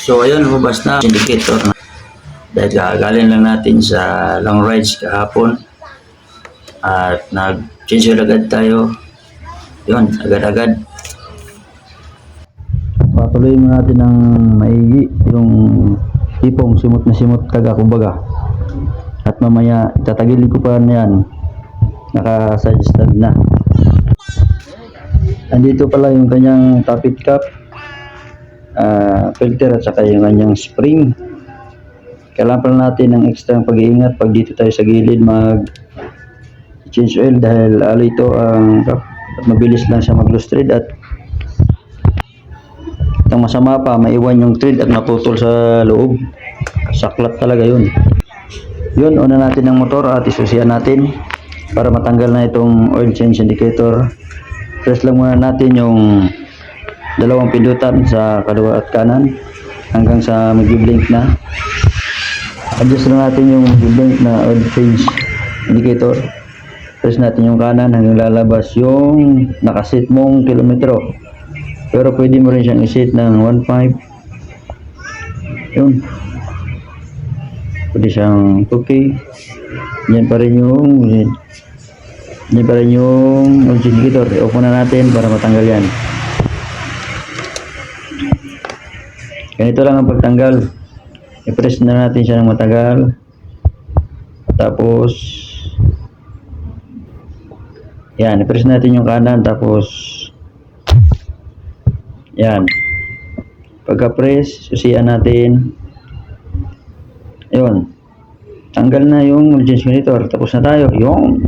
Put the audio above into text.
So ayun, lumabas na indicator na. Dahil kakagaling lang natin sa long rides kahapon at nag-change oil agad tayo. Yun, agad-agad. Patuloy mo natin ng maigi yung tipong simot na simot taga kumbaga. At mamaya tatagilin ko pa na yan. Naka-side na. Andito pala yung kanyang tappet cap, filter at saka yung kanyang spring. Kailangan pala natin ng extra pag-iingat pag dito tayo sa gilid mag-change oil dahil ito ang cap at mabilis lang siya mag-loose thread at ang masama pa, maiwan yung thread at naputol sa loob. Saklat talaga yun. Yun, una natin ang motor at isusiyan natin para matanggal na itong oil change indicator. Press lang muna natin yung dalawang pindutan sa kaliwa at kanan hanggang sa mag-blink na. Adjust lang natin yung mag-blink na oil change indicator. Press natin yung kanan hanggang lalabas yung nakaset mong kilometro. Pero pwede mo rin siyang iset ng 1.5. Yun. Pwede siyang 2K. Yan pa rin yung oil change indicator. I-off muna natin para matanggal yan. Ganito lang ang pagtanggal. I-press na natin siya ng matagal. Tapos yan, i-press natin yung kanan tapos yan. Pagka-press, susian natin. Ayun. Tanggal na yung oil change indicator. Tapos na tayo. Yung